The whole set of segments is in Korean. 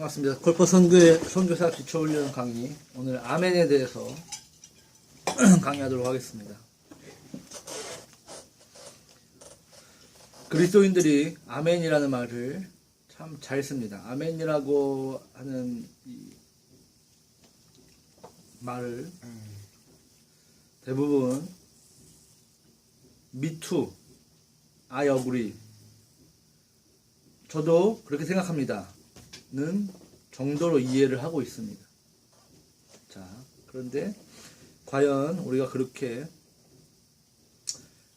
반갑습니다. 골퍼 선교의 선교사 기초훈련 강의. 오늘 아멘에 대해서 강의하도록 하겠습니다. 그리스도인들이 아멘이라는 말을 참 잘 씁니다. 아멘이라고 하는 이 말을 대부분 Me too, I agree, 저도 그렇게 생각합니다 는 정도로 이해를 하고 있습니다. 자, 그런데 과연 우리가 그렇게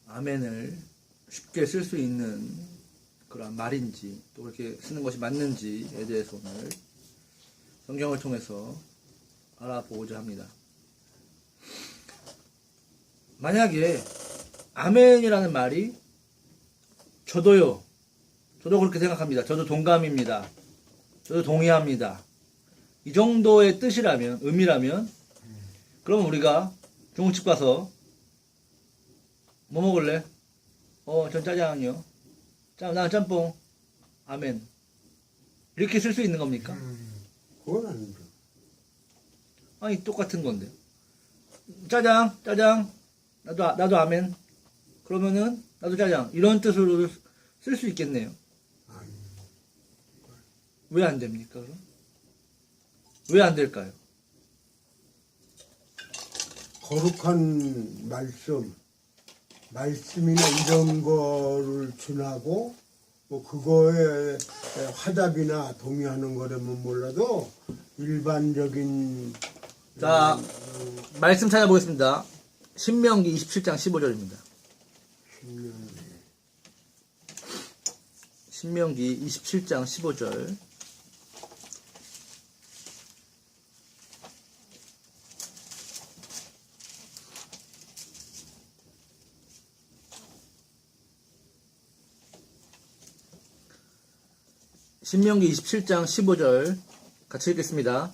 아멘을 쉽게 쓸 수 있는 그런 말인지, 또 그렇게 쓰는 것이 맞는지에 대해서 오늘 성경을 통해서 알아보고자 합니다. 만약에 아멘이라는 말이 저도 그렇게 생각합니다, 저도 동감입니다, 저도 동의합니다, 이 정도의 뜻이라면, 의미라면, 그럼 우리가 중국집 가서 뭐 먹을래? 전 짜장이요. 난 짬뽕. 아멘. 이렇게 쓸 수 있는 겁니까? 그건 아니죠. 아니, 똑같은 건데. 짜장. 나도 아멘. 그러면은 나도 짜장. 이런 뜻으로 쓸 수 있겠네요. 아니, 왜 안 됩니까, 그럼? 왜 안 될까요? 거룩한 말씀이나 이런 거를 준하고, 뭐 그거에 화답이나 동의하는 거라면 몰라도 일반적인 자, 말씀 찾아보겠습니다. 신명기 27장 15절입니다. 신명기 27장 15절. 신명기 27장 15절 같이 읽겠습니다.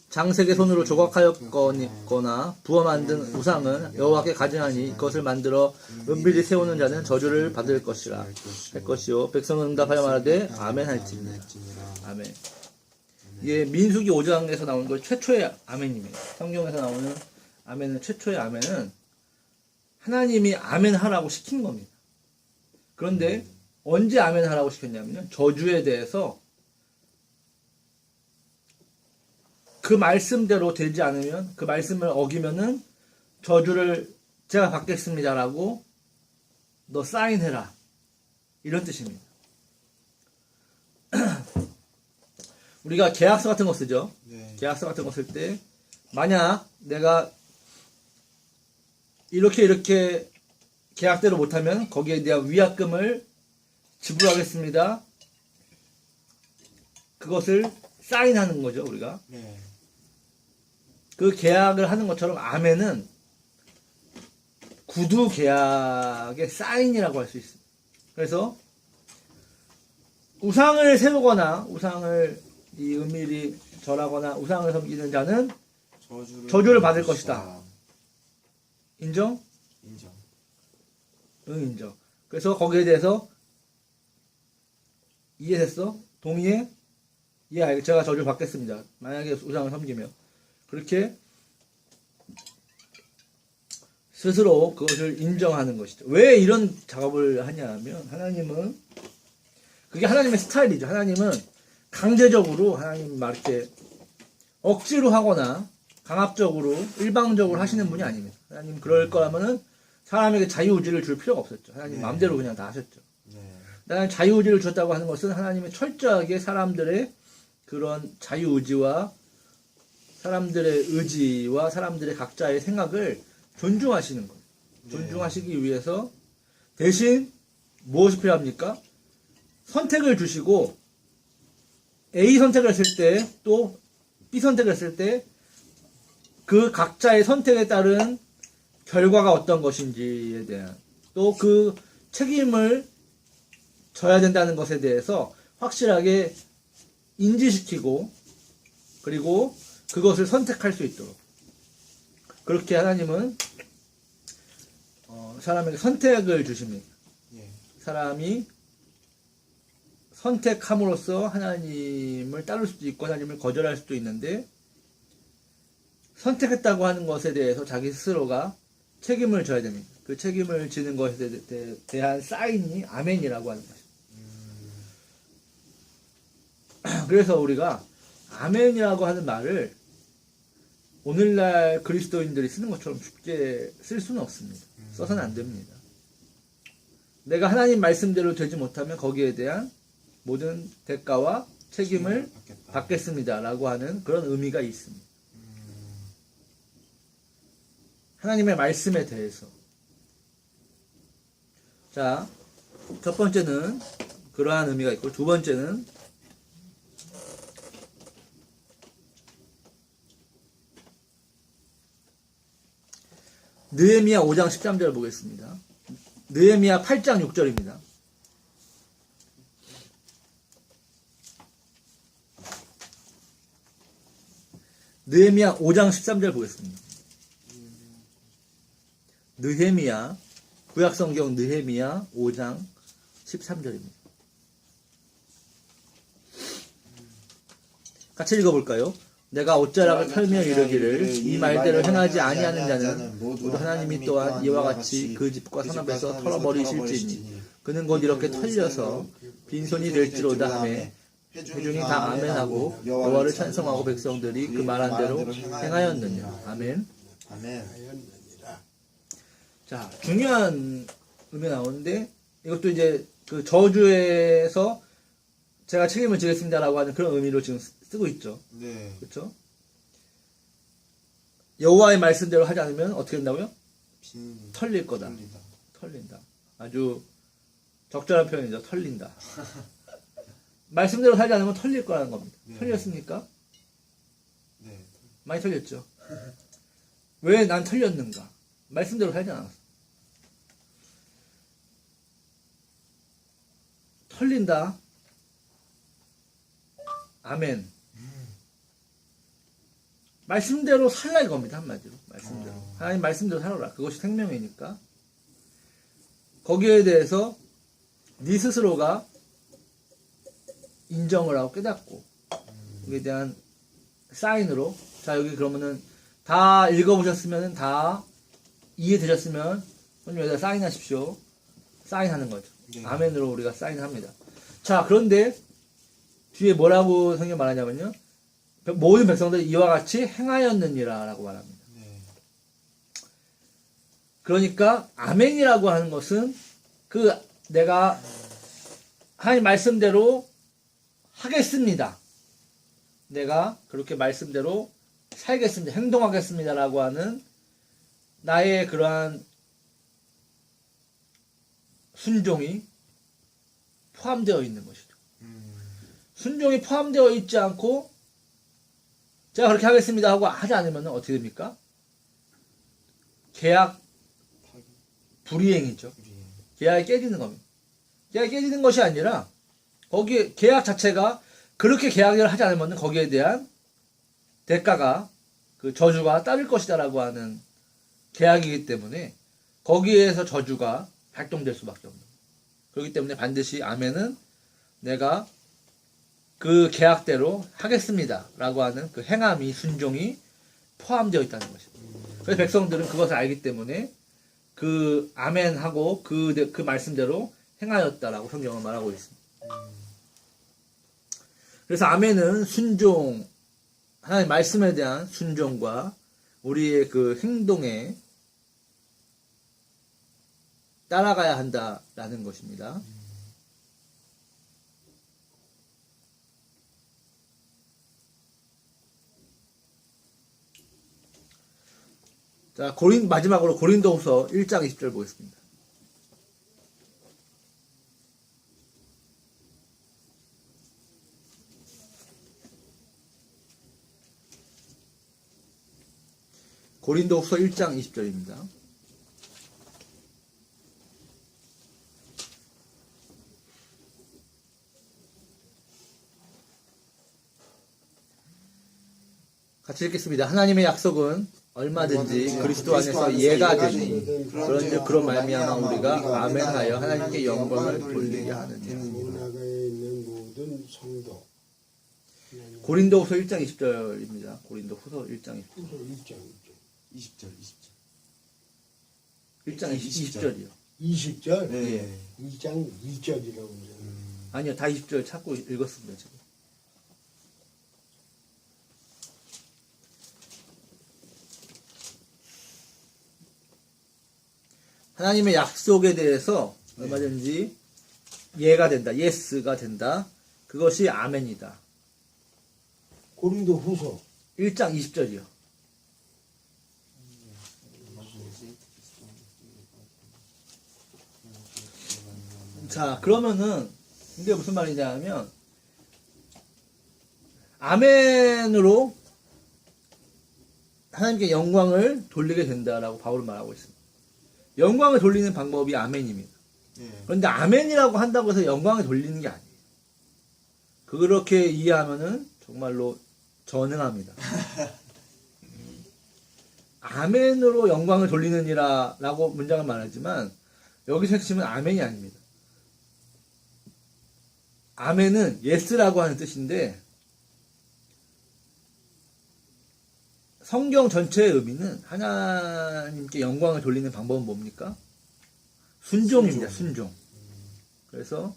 장색의 손으로 조각하였거나 부어 만든 우상은 여호와께 가증하니 이것을 만들어 은밀히 세우는 자는 저주를 받을 것이라 할 것이요. 백성은 응답하여 말하되 아멘 할지니라. 아멘. 이게 민수기 5장에서 나오는 거 최초의 아멘입니다. 성경에서 나오는 아멘은, 최초의 아멘은 하나님이 아멘 하라고 시킨 겁니다. 그런데 언제 아멘 하라고 시켰냐면, 저주에 대해서 그 말씀대로 되지 않으면, 그 말씀을 어기면은 저주를 제가 받겠습니다라고 너 사인해라, 이런 뜻입니다. 우리가 계약서 같은 거 쓰죠. 네. 계약서 같은 거 쓸 때 만약 내가 이렇게 계약대로 못하면 거기에 대한 위약금을 지불하겠습니다, 그것을 사인하는 거죠, 우리가. 네. 그 계약을 하는 것처럼 아멘은 구두 계약의 사인이라고 할 수 있습니다. 그래서 우상을 세우거나 우상을 은밀히 절하거나 우상을 섬기는 자는 저주를 받을 것이다. 인정? 인정. 응, 인정. 그래서 거기에 대해서 이해됐어? 동의해? 예, 제가 저주를 받겠습니다, 만약에 우상을 섬기면. 그렇게 스스로 그것을 인정하는 것이죠. 왜 이런 작업을 하냐면, 하나님은 그게 하나님의 스타일이죠. 하나님은 강제적으로, 하나님 막 이렇게 억지로 하거나 강압적으로 일방적으로 하시는 분이 아닙니다. 하나님 그럴 거라면은 사람에게 자유의지를 줄 필요가 없었죠. 하나님 마음대로 그냥 다 하셨죠. 하나님 자유의지를 줬다고 하는 것은 하나님이 철저하게 사람들의 그런 자유의지와 사람들의 의지와 사람들의 각자의 생각을 존중하시는 거예요. 존중하시기 위해서 대신 무엇이 필요합니까? 선택을 주시고, A 선택을 했을 때 또 B 선택을 했을 때 그 각자의 선택에 따른 결과가 어떤 것인지에 대한, 또 그 책임을 져야 된다는 것에 대해서 확실하게 인지시키고, 그리고 그것을 선택할 수 있도록, 그렇게 하나님은 사람에게 선택을 주십니다. 예. 사람이 선택함으로써 하나님을 따를 수도 있고 하나님을 거절할 수도 있는데 선택했다고 하는 것에 대해서 자기 스스로가 책임을 져야 됩니다. 그 책임을 지는 것에 대한 사인이 아멘이라고 하는 것입니다. 그래서 우리가 아멘이라고 하는 말을 오늘날 그리스도인들이 쓰는 것처럼 쉽게 쓸 수는 없습니다. 써서는 안 됩니다. 내가 하나님 말씀대로 되지 못하면 거기에 대한 모든 대가와 책임을 받겠습니다. 라고 하는 그런 의미가 있습니다. 하나님의 말씀에 대해서. 자, 첫 번째는 그러한 의미가 있고, 두 번째는 느헤미야 5장 13절 보겠습니다. 느헤미야 8장 6절입니다. 느헤미야 5장 13절 보겠습니다. 느헤미야, 구약성경 느헤미야 5장 13절입니다. 같이 읽어볼까요? 내가 옷자락을 털며 이르기를 이 말대로 행하지 아니하는 자는 모두 하나님이 또한 이와 같이 그 집과 산업에서 털어버리실지니 그는 곧 이렇게 털려서 빈손이 될지로다 하매 회중이 다 아멘하고 여호와를 찬송하고 백성들이 그 말한 대로 행하였느니라. 아멘. 자, 중요한 의미 나오는데 이것도 이제 그 저주에서 제가 책임을 지겠습니다라고 하는 그런 의미로 지금 쓰고 있죠. 네. 그렇죠? 여호와의 말씀대로 하지 않으면 어떻게 된다고요? 털릴 거다. 털린다. 아주 적절한 표현이죠. 털린다. 말씀대로 살지 않으면 털릴 거라는 겁니다. 네. 털렸습니까? 네. 많이 털렸죠. 왜 난 털렸는가? 말씀대로 살지 않았어. 털린다. 아멘. 말씀대로 살라 이겁니다. 한마디로. 말씀대로. 하나님 말씀대로 살아라. 그것이 생명이니까. 거기에 대해서 네 스스로가 인정을 하고 깨닫고 거기에 대한 사인으로 자 여기 그러면은 다 읽어보셨으면 다 이해되셨으면 손님 여기다 사인하십시오. 사인하는 거죠. 네. 아멘으로 우리가 사인합니다. 자 그런데 뒤에 뭐라고 성경 말하냐면요. 모든 백성들이 이와 같이 행하였느니라 라고 말합니다. 네. 그러니까 아멘이라고 하는 것은 그 내가 하나님 말씀대로 하겠습니다. 내가 그렇게 말씀대로 살겠습니다. 행동하겠습니다. 라고 하는 나의 그러한 순종이 포함되어 있는 것이죠. 순종이 포함되어 있지 않고 제가 그렇게 하겠습니다 하고 하지 않으면 어떻게 됩니까? 계약 불이행이죠. 계약이 깨지는 겁니다. 계약이 깨지는 것이 아니라 거기에 계약 자체가 그렇게 계약을 하지 않으면 거기에 대한 대가가 그 저주가 따를 것이다라고 하는 계약이기 때문에 거기에서 저주가 발동될 수밖에 없는 거예요. 그렇기 때문에 반드시 아멘은 내가 그 계약대로 하겠습니다 라고 하는 그 행함이 순종이 포함되어 있다는 것입니다. 그래서 백성들은 그것을 알기 때문에 그 아멘하고 그 말씀대로 행하였다라고 성경은 말하고 있습니다. 그래서 아멘은 순종, 하나님의 말씀에 대한 순종과 우리의 그 행동에 따라가야 한다라는 것입니다. 자, 마지막으로 고린도후서 1장 20절 보겠습니다. 고린도후서 1장 20절입니다. 같이 읽겠습니다. 하나님의 약속은 얼마든지 그리스도 안에서 예가 되니 그런즉 그런 말미암아 우리가 아멘하여 하나님께 영광을 돌리게 하느니라. 문화가에 있는 어떤 성도 하나님 고린도후서 1장 20절입니다. 고린도후서 1장 1장 20절. 1장 20절이요. 20절 네. 2장 2절이라고 그러잖아요. 아니요, 다 20절 찾고 읽었습니다, 지금. 하나님의 약속에 대해서 얼마든지 예가 된다, 예스가 된다. 그것이 아멘이다. 고린도 후서 1장 20절이요. 자, 그러면은 이게 무슨 말이냐 면 아멘으로 하나님께 영광을 돌리게 된다라고 바울은 말하고 있습니다. 영광을 돌리는 방법이 아멘입니다. 네. 그런데 아멘이라고 한다고 해서 영광을 돌리는 게 아니에요. 그렇게 이해하면은 정말로 전능합니다. 아멘으로 영광을 돌리느니라 라고 문장을 말하지만 여기서 핵심은 아멘이 아닙니다. 아멘은 예스라고 하는 뜻인데 성경 전체의 의미는 하나님께 영광을 돌리는 방법은 뭡니까? 순종입니다. 순종. 그래서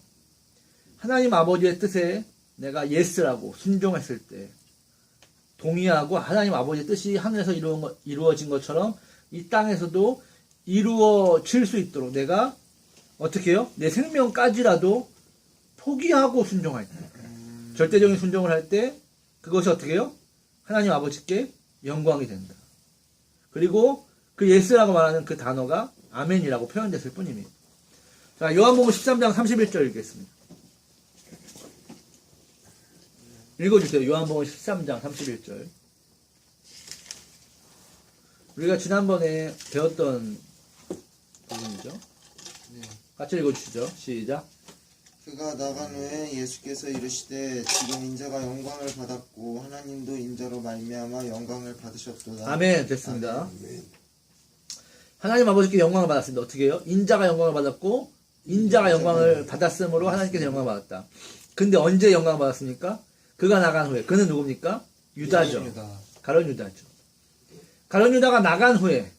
하나님 아버지의 뜻에 내가 예스라고 순종했을 때 동의하고 하나님 아버지의 뜻이 하늘에서 이루어진 것처럼 이 땅에서도 이루어질 수 있도록 내가 어떻게 해요? 내 생명까지라도 포기하고 순종할 때 절대적인 순종을 할 때 그것이 어떻게 해요? 하나님 아버지께 영광이 된다. 그리고 그 예스라고 말하는 그 단어가 아멘이라고 표현됐을 뿐입니다. 자, 요한복음 13장 31절 읽겠습니다. 읽어주세요. 요한복음 13장 31절. 우리가 지난번에 배웠던 부분이죠. 네. 같이 읽어주시죠. 시작. 그가 나간 후에 예수께서 이르시되 지금 인자가 영광을 받았고 하나님도 인자로 말미암아 영광을 받으셨도다. 아멘. 됐습니다. 아멘. 하나님 아버지께 영광을 받았습니다. 어떻게 해요? 인자가 영광을 받았고 인자가 영광을 받았으므로 하나님께서 영광을 받았다. 근데 언제 영광을 받았습니까? 그가 나간 후에. 그는 누굽니까? 유다죠. 가룟 유다죠. 가룟 유다가 나간 후에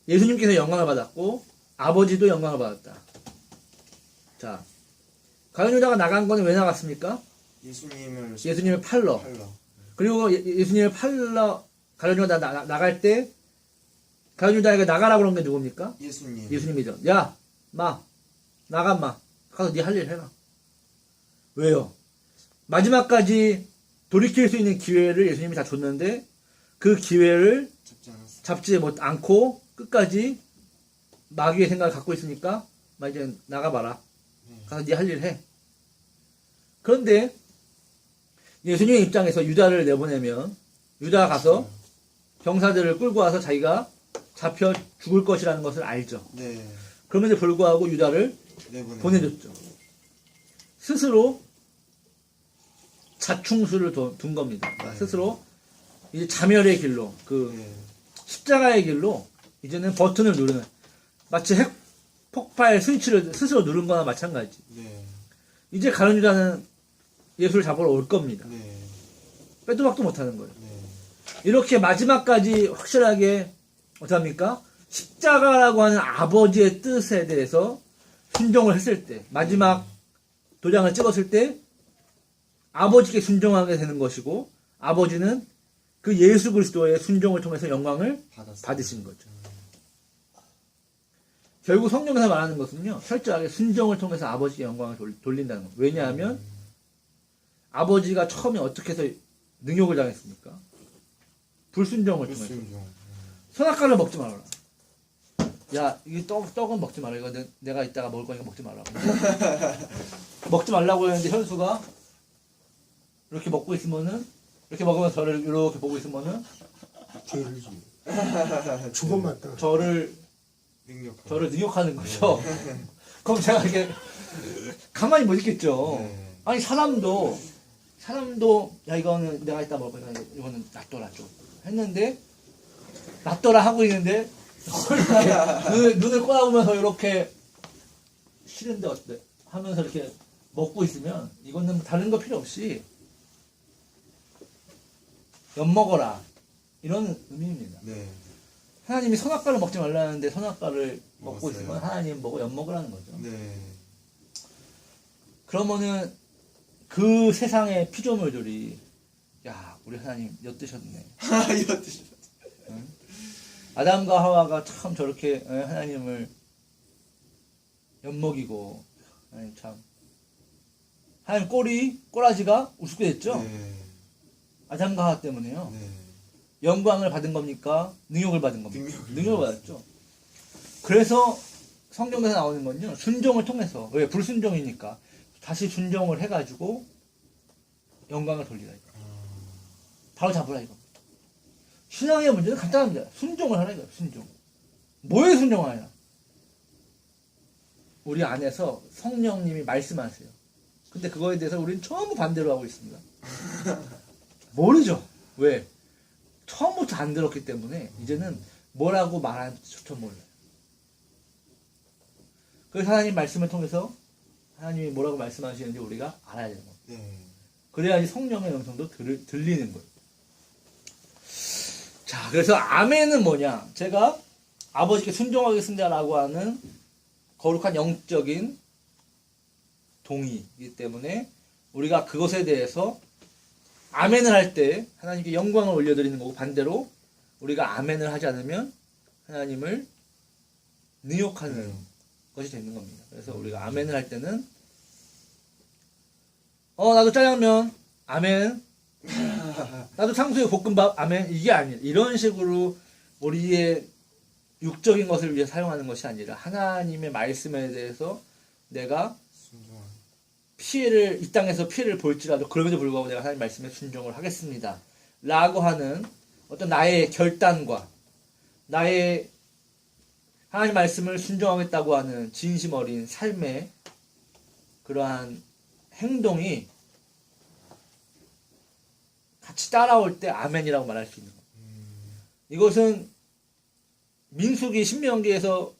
예수님께서 영광을 받았고 아버지도 영광을 받았다. 자, 가룟 유다가 나간 거는 왜 나갔습니까? 예수님을 팔러. 그리고 예수님을 팔러 가룟 유다 나갈 때 가룟 유다에게 나가라고 그런 게 누굽니까? 예수님이죠. 야, 나가 마. 가서 네 할 일 해라. 왜요? 마지막까지 돌이킬 수 있는 기회를 예수님이 다 줬는데 그 기회를 잡지 않고 끝까지 마귀의 생각을 갖고 있으니까 이제 나가봐라. 가서 네 할 일 해. 그런데 예수님의 입장에서 유다를 내보내면 유다가 가서 병사들을 끌고 와서 자기가 잡혀 죽을 것이라는 것을 알죠. 네. 그럼에도 불구하고 유다를 보내줬죠. 스스로 자충수를 둔 겁니다. 그러니까 스스로 이제 자멸의 길로 십자가의 길로 이제는 버튼을 누르는 마치 핵 폭발 스위치를 스스로 누른 거나 마찬가지. 네. 이제 가룟 유다는 예수를 잡으러 올 겁니다. 네. 빼도 박도 못하는 거예요. 네. 이렇게 마지막까지 확실하게 어떡합니까? 십자가라고 하는 아버지의 뜻에 대해서 순종을 했을 때 마지막 도장을 찍었을 때 아버지께 순종하게 되는 것이고 아버지는 그 예수 그리스도의 순종을 통해서 영광을 받으신 거죠. 결국 성경에서 말하는 것은요, 철저하게 순종을 통해서 아버지의 영광을 돌린다는 거예요. 왜냐하면 아버지가 처음에 어떻게 해서 능욕을 당했습니까? 불순종을 통해서. 선악과를 먹지 말아라. 야, 이 떡은 먹지 마라. 이거 내가 이따가 먹을 거니까 먹지 말라고. 먹지 말라고 했는데 현수가 이렇게 먹고 있으면은, 이렇게 먹으면 저를 이렇게 보고 있으면은 죄를 죽어맞다. 저를 능욕하는 거죠. 그럼 제가 이렇게 가만히 못 있겠죠. 네. 아니 사람도 야 이거는 내가 이따 먹을 거니까 이거는 놔둬라 좀 했는데 놔둬라 하고 있는데 눈을 꼬아보면서 이렇게 싫은데 어때 하면서 이렇게 먹고 있으면 이거는 다른 거 필요 없이 엿먹어라 이런 의미입니다. 네. 하나님이 선악과를 먹지 말라는데 선악과를 먹고 먹었어요. 있으면 하나님 보고 엿먹으라는 거죠. 네. 그러면은 그 세상의 피조물들이 야 우리 하나님 엿드셨네. 이거 드시. 아담과 하와가 참 저렇게 하나님을 엿먹이고 하나님 참 하나님 꼬라지가 우습게 됐죠. 네. 아담과 하와 때문에요. 네. 영광을 받은 겁니까? 능욕을 받은 겁니까? 능욕을 능욕을 받았죠. 그래서 성경에서 나오는 건요. 순종을 통해서 왜 불순종이니까 다시 순종을 해가지고 영광을 돌리라 이거. 바로 잡으라 이거. 신앙의 문제는 간단합니다. 순종을 하라 이거예요. 순종. 뭐에 순종하냐? 우리 안에서 성령님이 말씀하세요. 근데 그거에 대해서 우리는 전부 반대로 하고 있습니다. 모르죠. 왜? 처음부터 안 들었기 때문에 이제는 뭐라고 말하는지 전 몰라요. 그래서 하나님 말씀을 통해서 하나님이 뭐라고 말씀하시는지 우리가 알아야 되는 거예요. 네. 그래야지 성령의 음성도 들리는 거예요. 자, 그래서 아멘은 뭐냐? 제가 아버지께 순종하겠습니다라고 하는 거룩한 영적인 동의이기 때문에 우리가 그것에 대해서 아멘을 할 때 하나님께 영광을 올려드리는 거고 반대로 우리가 아멘을 하지 않으면 하나님을 능욕하는 것이 되는 겁니다. 그래서 우리가 아멘을 할 때는 나도 짜장면 아멘 나도 탕수육 볶음밥 아멘 이게 아니에요. 이런 식으로 우리의 육적인 것을 위해 사용하는 것이 아니라 하나님의 말씀에 대해서 내가 순종한. 이 땅에서 피해를 볼지라도 그럼에도 불구하고 내가 하나님 말씀에 순종을 하겠습니다. 라고 하는 어떤 나의 결단과 나의 하나님 말씀을 순종하겠다고 하는 진심 어린 삶의 그러한 행동이 같이 따라올 때 아멘이라고 말할 수 있는 거예요. 이것은 민수기 신명기에서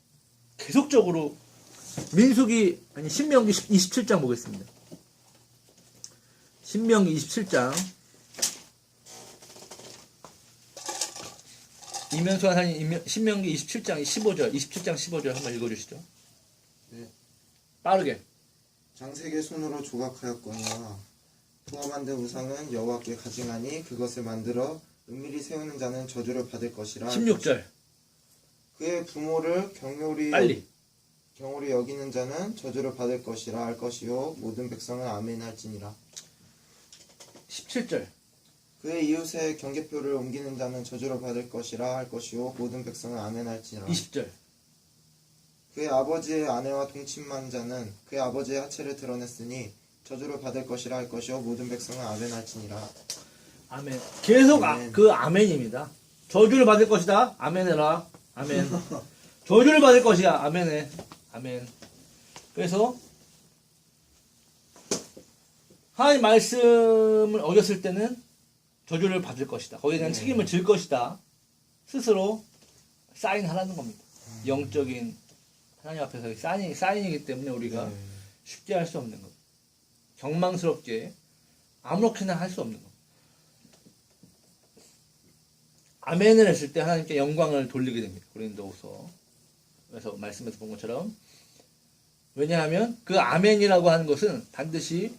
계속적으로 신명기 27장 보겠습니다. 신명기 27장 이면수 하나님 신명기 27장 15절 한번 읽어주시죠. 네. 빠르게. 장색의 손으로 조각하였거니와 부어 만든 우상은 여호와께 가증하니 그것을 만들어 은밀히 세우는 자는 저주를 받을 것이라. 16절 그의 부모를 빨리. 경홀히 여기는 자는 저주를 받을 것이라 할 것이요 모든 백성은 아멘 할지니라. 17절 그의 이웃의 경계표를 옮기는 자는 저주를 받을 것이라 할 것이요 모든 백성은 아멘 할지니라. 20절 그의 아버지의 아내와 동침한 자는 그의 아버지의 하체를 드러냈으니 저주를 받을 것이라 할 것이요 모든 백성은 아멘 할지니라. 아멘. 계속 아멘. 그 아멘입니다. 저주를 받을 것이다. 아멘해라. 아멘. 저주를 받을 것이야. 아멘해. 아멘. 그래서 하나님 말씀을 어겼을 때는 저주를 받을 것이다. 거기에 대한 책임을 질 것이다. 스스로 사인하라는 겁니다. 영적인 하나님 앞에서 사인이기 때문에 우리가 네. 쉽게 할 수 없는 것. 경망스럽게 아무렇게나 할 수 없는 것. 아멘을 했을 때 하나님께 영광을 돌리게 됩니다. 고린도후서 그래서 말씀에서 본 것처럼 왜냐하면 그 아멘이라고 하는 것은 반드시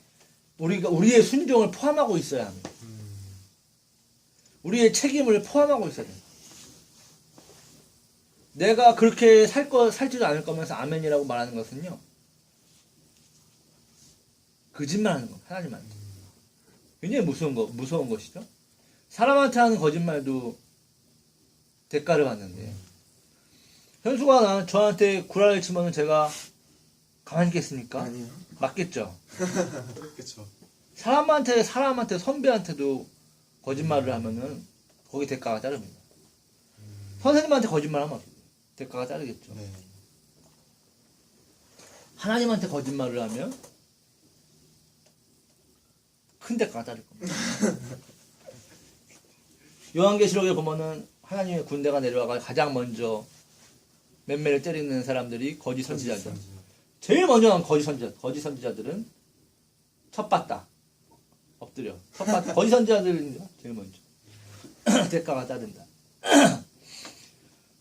우리의 순종을 포함하고 있어야 합니다. 우리의 책임을 포함하고 있어야 됩니다. 내가 그렇게 살지도 않을 거면서 아멘이라고 말하는 것은요. 거짓말하는 겁니다. 하나님한테. 굉장히 무서운 것이죠. 사람한테 하는 거짓말도 대가를 받는데 현수가 저한테 구라를 치면 제가 가만히 있겠습니까? 아니요. 맞겠죠. 그렇죠. 사람한테 선배한테도 거짓말을 하면은 거기 대가가 따릅니다. 선생님한테 거짓말하면 대가가 따르겠죠. 네. 하나님한테 거짓말을 하면 큰 대가가 따를 겁니다. 요한계시록에 보면은 하나님의 군대가 내려와가 가장 먼저 맴매를 때리는 사람들이 거짓 선지자죠. 제일 먼저 나온 거짓 선지자들은 첩받다. 엎드려. 첩받다. 거짓 선지자들인데 제일 먼저. 대가가 따른다.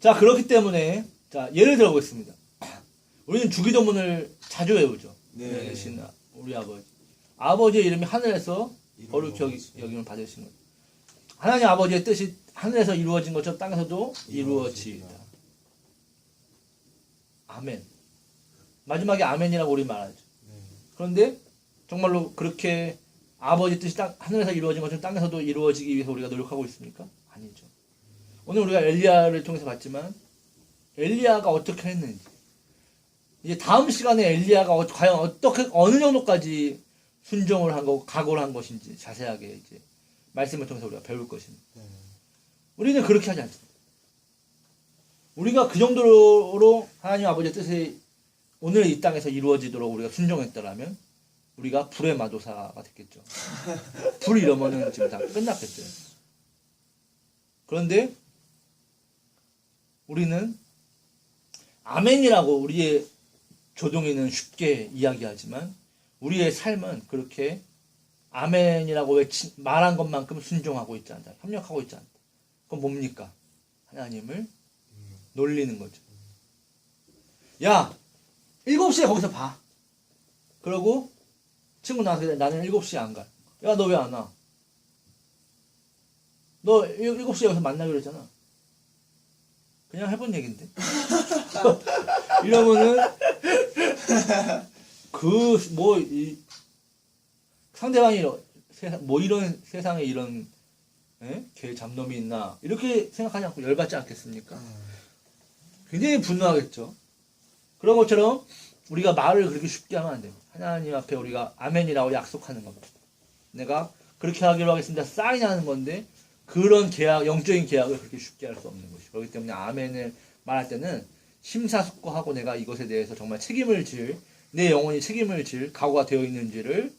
자, 그렇기 때문에 자, 예를 들어 보겠습니다. 우리는 주기도문을 자주 외우죠. 네. 대신 우리 아버지. 아버지의 이름이 하늘에서 거룩히 이루어지시고. 여김을 받으신 것. 하나님 아버지의 뜻이 하늘에서 이루어진 것처럼 땅에서도 이루어지이다. 아멘. 마지막에 아멘이라고 우리 말하죠. 네. 그런데 정말로 그렇게 아버지 뜻이 하늘에서 이루어진 것처럼 땅에서도 이루어지기 위해서 우리가 노력하고 있습니까? 아니죠. 오늘 우리가 엘리야를 통해서 봤지만 엘리야가 어떻게 했는지, 이제 다음 시간에 엘리야가 과연 어떻게 어느 정도까지 순종을 한 거고 각오를 한 것인지 자세하게 이제 말씀을 통해서 우리가 배울 것입니다. 네. 우리는 그렇게 하지 않습니다. 우리가 그 정도로 하나님 아버지의 뜻이 오늘 이 땅에서 이루어지도록 우리가 순종했더라면 우리가 불의 마도사가 됐겠죠. 불 이러면은 지금 다 끝났겠죠. 그런데 우리는 아멘이라고 우리의 조동이는 쉽게 이야기하지만 우리의 삶은 그렇게 아멘이라고 말한 것만큼 순종하고 있지 않다. 협력하고 있지 않다. 그건 뭡니까? 하나님을 놀리는 거죠. 야, 7시에 거기서 봐. 그러고 친구 나한테 나는 7시에 안 가. 야, 너 왜 안 와? 너 7시에 여기서 만나기로 했잖아. 그냥 해본 얘긴데. 이러면은 상대방이 이런 세상에 이런 개 잡놈이 있나 이렇게 생각하지 않고 열받지 않겠습니까? 굉장히 분노하겠죠. 그런 것처럼 우리가 말을 그렇게 쉽게 하면 안 됩니다. 하나님 앞에 우리가 아멘이라고 약속하는 겁니다. 내가 그렇게 하기로 하겠습니다. 사인하는 건데 그런 계약, 영적인 계약을 그렇게 쉽게 할 수 없는 것이죠. 그렇기 때문에 아멘을 말할 때는 심사숙고하고 내가 이것에 대해서 정말 내 영혼이 책임을 질 각오가 되어 있는지를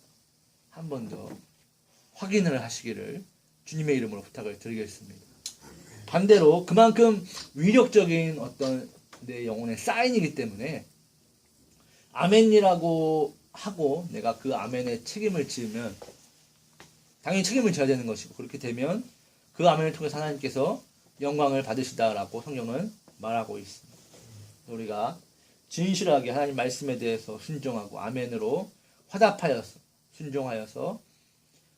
한 번 더 확인을 하시기를 주님의 이름으로 부탁을 드리겠습니다. 반대로 그만큼 위력적인 어떤 내 영혼의 사인이기 때문에 아멘이라고 하고 내가 그 아멘에 책임을 지으면 당연히 책임을 져야 되는 것이고, 그렇게 되면 그 아멘을 통해서 하나님께서 영광을 받으시다라고 성경은 말하고 있습니다. 우리가 진실하게 하나님 말씀에 대해서 순종하고 아멘으로 화답하여서 순종하여서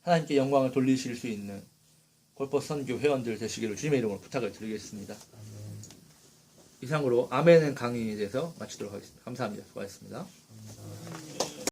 하나님께 영광을 돌리실 수 있는 골퍼 선교 회원들 되시기를 주님의 이름으로 부탁을 드리겠습니다. 이상으로 아멘은 강의에 대해서 마치도록 하겠습니다. 감사합니다. 수고하셨습니다.